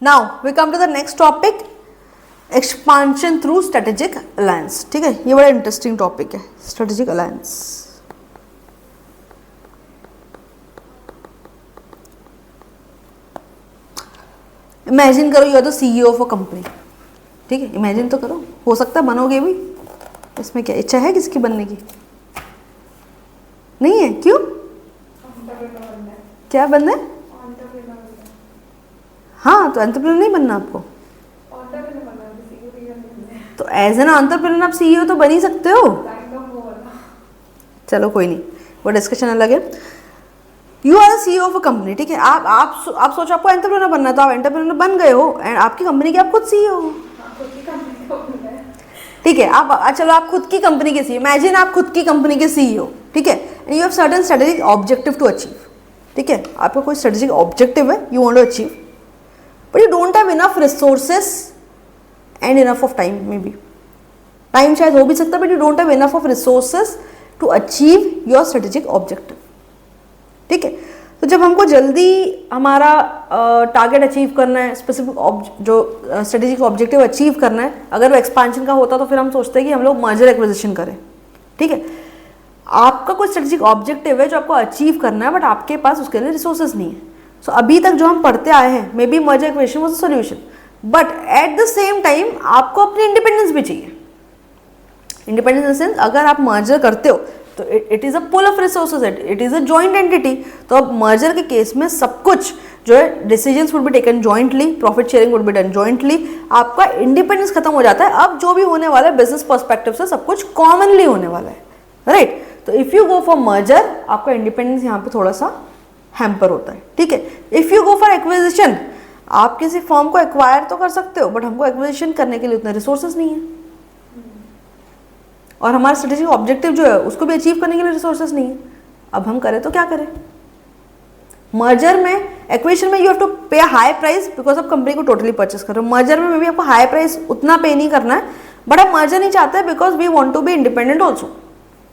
Now we come to the next topic, expansion through strategic alliance. ठीक है, ये बड़ा इंटरेस्टिंग टॉपिक है, स्ट्रेटेजिक अलायंस। इमेजिन करो you are the CEO of a company. ठीक है, इमेजिन तो करो, हो सकता है बनोगे भी, इसमें क्या इच्छा है किसकी बनने की? नहीं है, क्यों? क्या बनना है? हाँ, तो एंटरप्रेन्योर नहीं बनना आपको, तो एज एन एंटरप्रेन्योर आप सीईओ तो बन ही सकते हो। चलो कोई नहीं, वो डिस्कशन अलग है। You are CEO of a company. ठीक है, आप सोचो आपको एंटरप्रेन्योर बनना है, तो आप एंटरप्रेन्योर बन गए हो एंड आपकी कंपनी के आप खुद सीईओ हो। ठीक है, आप चलो आप खुद की कंपनी के सीईओ, इमेजिन आप खुद की कंपनी के सीईओ। ठीक है, and you have certain strategic objective to achieve. ठीक है, आपका कोई स्ट्रेटेजिक ऑब्जेक्टिव है you want to achieve, but you don't have enough resources and enough of time. Maybe time शायद हो भी सकता है, but you don't have enough of resources to achieve your strategic objective. ठीक है, तो जब हमको जल्दी हमारा टारगेट अचीव करना है, स्पेसिफिक जो स्ट्रेटेजिक ऑब्जेक्टिव अचीव करना है, अगर वो एक्सपांशन का होता तो फिर हम सोचते हैं कि हम लोग मर्जर एक्विजिशन करें। ठीक है, आपका कोई स्ट्रेटेजिक ऑब्जेक्टिव है जो आपको अचीव करना है, बट आपके पास उसके लिए रिसोर्सेज नहीं है। सो अभी तक जो हम पढ़ते आए हैं, may be merger acquisition was a solution, but at the same time आपको अपनी इंडिपेंडेंस भी चाहिए। इंडिपेंडेंस इन द सेंस, अगर आप मर्जर करते हो तो it is a pool of resources, it is a joint entity. तो अब मर्जर के केस में सब कुछ जो है decisions would be taken jointly, profit sharing would be done jointly, आपका इंडिपेंडेंस खत्म हो जाता है। अब जो भी होने वाला है बिजनेस पर्सपेक्टिव से सब कुछ कॉमनली होने वाला है, राइट। तो if you go for merger, आपका इंडिपेंडेंस यहाँ पे थोड़ा सा हैम्पर होता है। ठीक है, if you go for acquisition, आप किसी फर्म को एक्वायर तो कर सकते हो, बट हमको एक्विजिशन करने के लिए उतने रिसोर्सेज नहीं है, और हमारा स्ट्रेटेजिक ऑब्जेक्टिव जो है उसको भी अचीव करने के लिए रिसोर्सेज नहीं है। अब हम करें तो क्या करें? मर्जर में, एक्विजिशन में यू हैव टू पे हाई प्राइस बिकॉज आप कंपनी को टोटली परचेस कर रहे हो। मर्जर में भी आपको हाई प्राइस उतना पे नहीं करना है, बट आप मर्जर नहीं चाहते हैं because we want to be independent also.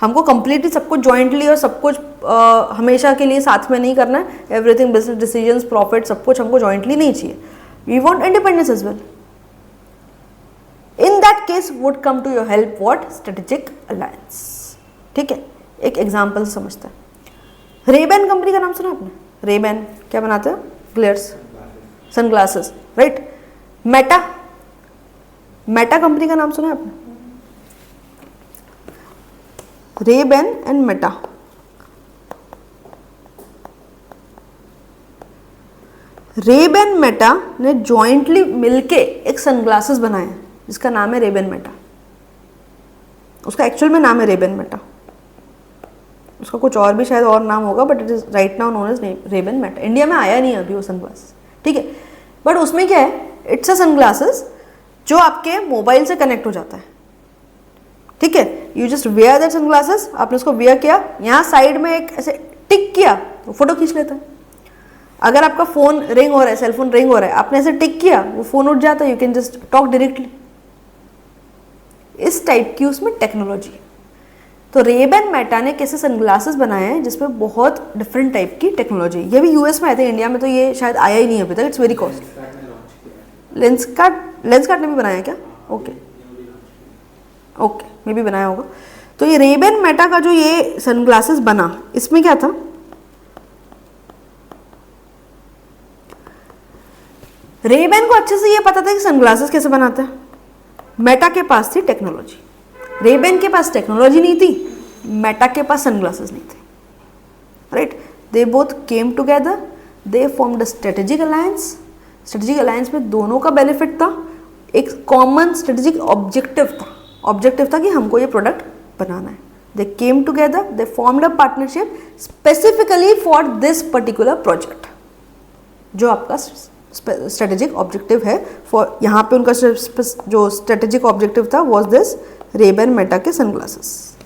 हमको कंप्लीटली सब कुछ जॉइंटली और सब कुछ हमेशा के लिए साथ में नहीं करना है। एवरीथिंग, बिजनेस डिसीजंस, प्रॉफिट, सब कुछ हमको जॉइंटली नहीं चाहिए। We want independence as well. In that case would come to your help what? Strategic alliance। ठीक है, एक एग्जाम्पल समझते हैं। रेबैन कंपनी का नाम सुना आपने? रेबैन क्या बनाते हैं? ग्लेयर्स, sunglasses, right. Meta, Meta company का नाम सुना आपने? Ray-Ban and Meta, Ray-Ban Meta ने जॉइंटली मिलके एक सनग्लासेस बनाए जिसका नाम है रेबैन मेटा। उसका एक्चुअल में नाम है रेबैन मेटा, उसका कुछ और भी शायद और नाम होगा, but it is right now known as Ray-Ban Meta. India में आया नहीं अभी वो सनग्लासेस। ठीक है, बट उसमें क्या है? इट्स अ सनग्लासेस जो आपके मोबाइल से कनेक्ट हो जाता है। ठीक है, you just wear that sunglasses, आपने उसको वेयर किया, यहाँ साइड में एक ऐसे टिक किया तो फोटो खींच लेता है। अगर आपका फोन रिंग हो रहा है, सेलफोन रिंग हो रहा है, आपने ऐसे टिक किया, वो फोन उठ जाता है, you can just talk directly. इस टाइप की उसमें टेक्नोलॉजी। तो रेबैन मेटा ने कैसे सनग्लासेस बनाए हैं जिसमें बहुत डिफरेंट टाइप की टेक्नोलॉजी। ये भी यूएस में आए थे, इंडिया में तो ये शायद आया ही नहीं अभी तक। It's very costly. लेंसकार्ट ने भी बनाया क्या? ओके ओके, मे भी बनाया होगा। तो ये रेबैन मेटा का जो ये सनग्लासेस बना, इसमें क्या था? रेबैन को अच्छे से ये पता था कि सनग्लासेस कैसे बनाते हैं। मेटा के पास थी टेक्नोलॉजी, रेबैन के पास टेक्नोलॉजी नहीं थी, मेटा के पास सनग्लासेस नहीं थे, right. They both came together, they formed a strategic alliance. Strategic alliance में दोनों का बेनिफिट था, एक कॉमन स्ट्रेटेजिक ऑब्जेक्टिव था। ऑब्जेक्टिव था कि हमको ये प्रोडक्ट बनाना है। They came together, they formed a partnership specifically for this particular project. जो आपका स्ट्रेटेजिक ऑब्जेक्टिव है फॉर, यहाँ पे उनका जो स्ट्रेटेजिक ऑब्जेक्टिव था वाज दिस रेबैन मेटा के सनग्लासेस।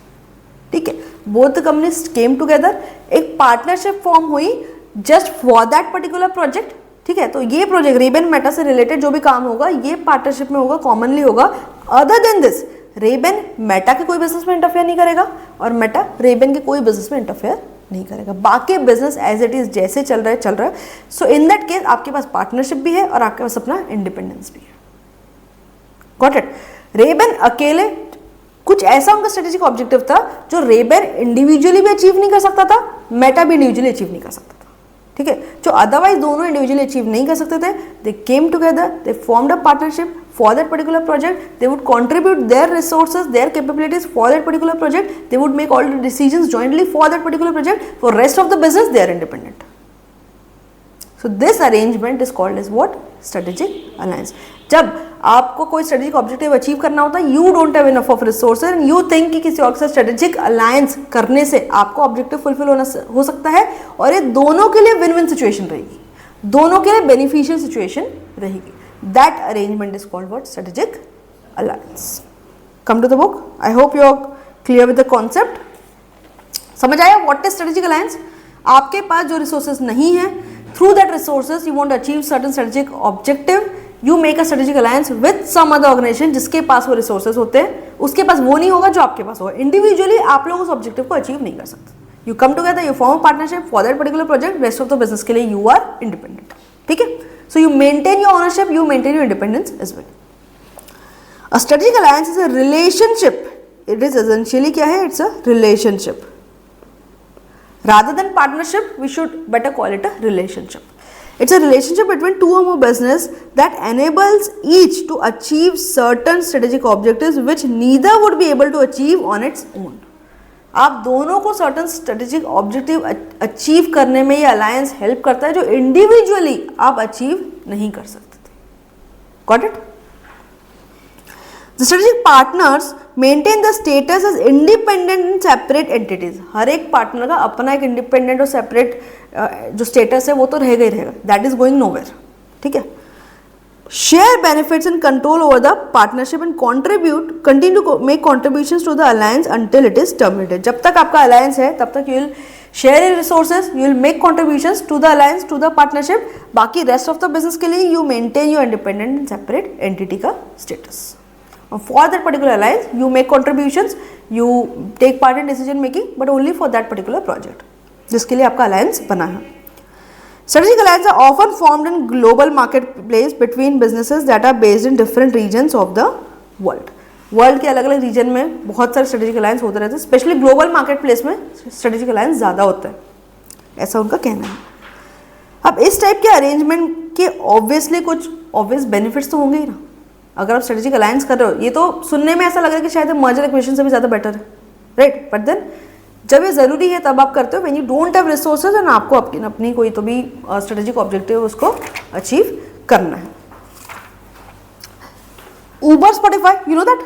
ठीक है, बोथ कंपनीज केम टुगेदर, एक पार्टनरशिप फॉर्म हुई just for that particular project. ठीक है, तो ये प्रोजेक्ट रेबैन मेटा से रिलेटेड जो भी काम होगा ये पार्टनरशिप में होगा, कॉमनली होगा। Other than this, Ray-Ban Meta के कोई बिजनेस में इंटरफेयर नहीं करेगा और मेटा रेबैन के कोई बिजनेस में इंटरफेयर नहीं करेगा, बाकी बिजनेस एज इट इज जैसे चल रहा है। सो इन दैट केस आपके पास पार्टनरशिप भी है और आपके पास अपना इंडिपेंडेंस भी है। Got it? रेबन अकेले कुछ ऐसा उनका स्ट्रेटेजिक ऑब्जेक्टिव था जो रेबन इंडिविजुअली भी अचीव नहीं कर सकता था, मेटा भी इंडिविजुअली अचीव नहीं कर सकता था, ठीक है, जो अदरवाइज दोनों इंडिविजुअली अचीव नहीं कर सकते थे। They came together, they formed a partnership for that particular project, they would contribute their resources, their capabilities for that particular project, they would make all the decisions jointly for that particular project. For rest of the business they are independent. So this arrangement is called as what? Strategic alliance. जब आपको कोई strategic objective achieve करना होता है, you don't have enough of resources and you think कि किसी और के साथ strategic alliance करने से आपको objective fulfill हो सकता है और ये दोनों के लिए win-win situation रहेगी, दोनों के लिए beneficial situation रहेगी। That arrangement is called what? Strategic alliance. Come to the book. I hope you are clear with the concept. समझ आया what is strategic alliance? आपके पास जो resources नहीं है, through that resources you want to achieve certain strategic objective, you make a strategic alliance with some other organization जिसके पास वो resources होते हैं, उसके पास वो नहीं होगा जो आपके पास होगा। Individually आप लोग उस objective को achieve नहीं कर सकते। You come together, you form a partnership for that particular project, rest of the business के लिए you are independent. ठीक है? So you maintain your ownership, you maintain your independence as well. A strategic alliance is a relationship. It is essentially क्या है? It's a relationship. Rather than partnership, we should better call it a relationship. It's a relationship between two or more business that enables each to achieve certain strategic objectives which neither would be able to achieve on its own. आप दोनों को certain strategic objective achieve करने में ये alliance help करता है जो individually आप अचीव नहीं कर सकते थे। Got it? The strategic partners maintain the status as independent and separate entities. हर एक पार्टनर का अपना एक इंडिपेंडेंट और सेपरेट जो स्टेटस है वो तो रहेगा ही रहेगा, दैट इज गोइंग नोवेयर। ठीक है? share benefits and control over the partnership and continue to make contributions to the alliance until it is terminated. जब तक आपका alliance है तब तक you will share your resources, you will make contributions to the alliance, to the partnership. बाकी rest of the business के लिए you maintain your independent and separate entity का status. For that particular alliance you make contributions, you take part in decision making, but only for that particular project जिसके लिए आपका alliance बना है। Strategic alliances are often formed in global marketplace between businesses that are based in different regions of the world. World के अलग अलग reason में बहुत सारे स्ट्रेटेजिक अलायंस होते रहते हैं, स्पेशली ग्लोबल मार्केट प्लेस में स्ट्रेटेजिक अलायंस ज़्यादा होता है, ऐसा उनका कहना है। अब इस टाइप के अरेंजमेंट के ऑब्वियसली कुछ ऑब्वियस बेनिफिट्स तो होंगे ही ना। अगर आप स्ट्रेटेजिक अलायंस कर रहे हो, ये तो सुनने में ऐसा लग रहा है कि शायद मर्जर एक्विजिशन से भी ज़्यादा बेटर है, राइट? बट देन जब ये ज़रूरी है तब आप करते हो when you don't have resources and आपको अपनी कोई तो भी स्ट्रेटेजिक ऑब्जेक्टिव उसको अचीव करना है। Uber Spotify, you know that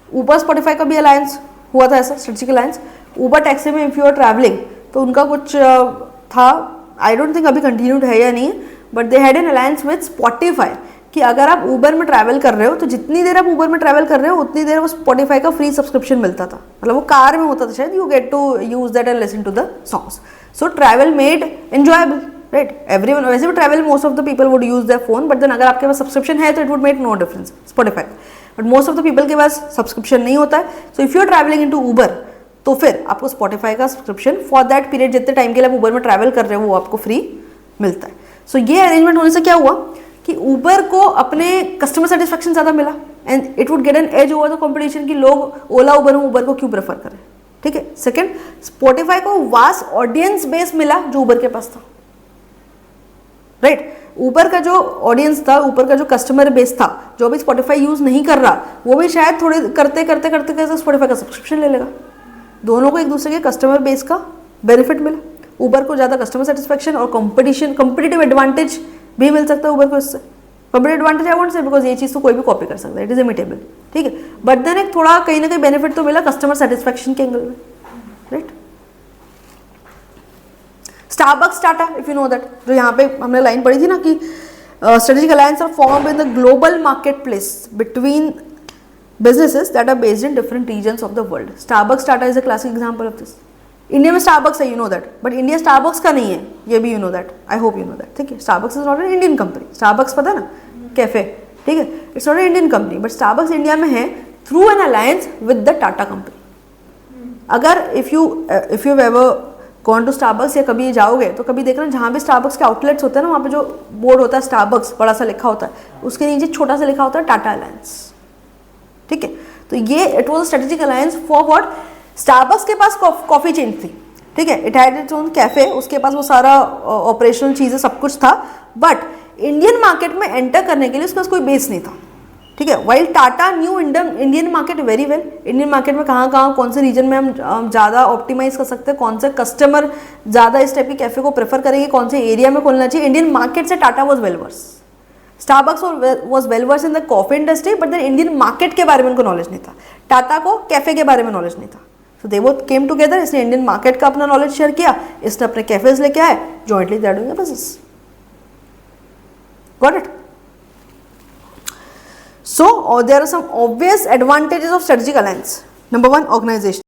Uber Spotify का भी अलायंस हुआ था, ऐसा स्ट्रेटेजिक अलायंस। उबर टैक्सी में इफ़ यू आर ट्रैवलिंग तो उनका कुछ था, आई डोंट थिंक अभी कंटिन्यूड है या नहीं, but they had an alliance with Spotify कि अगर आप उबर में ट्रैवल कर रहे हो तो जितनी देर आप उबर में ट्रैवल कर रहे हो उतनी देर वो स्पॉटिफाई का फ्री सब्सक्रिप्शन मिलता था, मतलब वो कार में होता था शायद, you get to use that and listen to the songs. So travel made enjoyable, right? Everyone, वैसे भी travel most of the people would use their phone, but then अगर आपके पास सब्सक्रिप्शन है तो it would make no difference Spotify, but most of the people के पास subscription नहीं होता है। So if you are travelling into Uber तो फिर आपको स्पॉटिफाई का सब्सक्रिप्शन फॉर दैट पीरियड, जितने टाइम के लिए आप उबर में ट्रैवल कर रहे हो वो आपको फ्री मिलता है। सो ये अरेंजमेंट होने से क्या हुआ कि उबर को अपने कस्टमर सेटिस्फैक्शन ज़्यादा मिला and it would get an edge over the competition कि लोग ओला उबर में उबर को क्यों प्रेफर करें। ठीक है? सेकंड, स्पॉटिफाई को वास्ट ऑडियंस बेस मिला जो उबर के पास था, राइट? उबर का जो ऑडियंस था, ऊपर का जो कस्टमर बेस था जो भी स्पॉटिफाई यूज नहीं कर रहा, वो भी शायद थोड़े करते करते स्पॉटिफाई का सब्सक्रिप्शन ले लेगा। दोनों को एक दूसरे के कस्टमर बेस का बेनिफिट मिला, उबर को ज़्यादा कस्टमर सेटिस्फैक्शन और कॉम्पिटिटिव एडवांटेज भी मिल सकता है उबर को इससे। Competitive advantage I won't say because ये चीज़ तो कोई भी कॉपी कर सकता है, इट इज इमिटेबल, ठीक है? बट देन एक थोड़ा कहीं ना कहीं बेनिफिट तो मिला कस्टमर सेटिस्फैक्शन के एंगल में, right? Starbucks Tata, if you know that, जो यहाँ पे हमने लाइन पढ़ी थी ना कि strategic alliance are formed in the global market place between businesses that are based in different regions of the world. Starbucks Tata is a classic example of this. India में Starbucks है, you know that, but India Starbucks का नहीं है, ये भी you know that, I hope you know that, ठीक है? Starbucks is not an Indian company. Starbucks पता है ना, कैफे, ठीक है? It's not an Indian company, but Starbucks India में है through an alliance with the Tata company. अगर if you ever gone to Starbucks या कभी जाओगे तो कभी देखना जहाँ भी स्टारबक्स के आउटलेट्स होते हैं ना, वहाँ पे जो बोर्ड होता है स्टारबक्स बड़ा सा लिखा होता है, उसके नीचे छोटा सा लिखा होता है टाटा अलायंस, ठीक है। तो ये it was strategic alliance for what, Starbucks के पास कॉफ़ी चेन थी, ठीक है, it had its own cafe, उसके पास वो सारा ऑपरेशनल चीज़ें सब कुछ था, बट इंडियन मार्केट में एंटर करने के लिए उसके पास कोई बेस नहीं था, ठीक है। While Tata new Indian market very well, Indian market में कहाँ कौन से रीजन में हम ज़्यादा ऑप्टिमाइज कर सकते हैं, कौन से कस्टमर ज़्यादा इस टाइप की कैफे को प्रेफर करेंगे, कौन से एरिया में खोलना चाहिए, इंडियन मार्केट से Tata was well versed, Starbucks was well versed in the coffee industry, but then Indian market के बारे में उनको नॉलेज नहीं था, टाटा को कैफे के बारे में नॉलेज नहीं था। सो दे बोथ केम टुगेदर, इसने इंडियन मार्केट का अपना नॉलेज शेयर किया, इसने अपने कैफेज लेके आए, jointly they are doing a business. Got it? So there are some obvious advantages of strategic alliance. Number one, organization.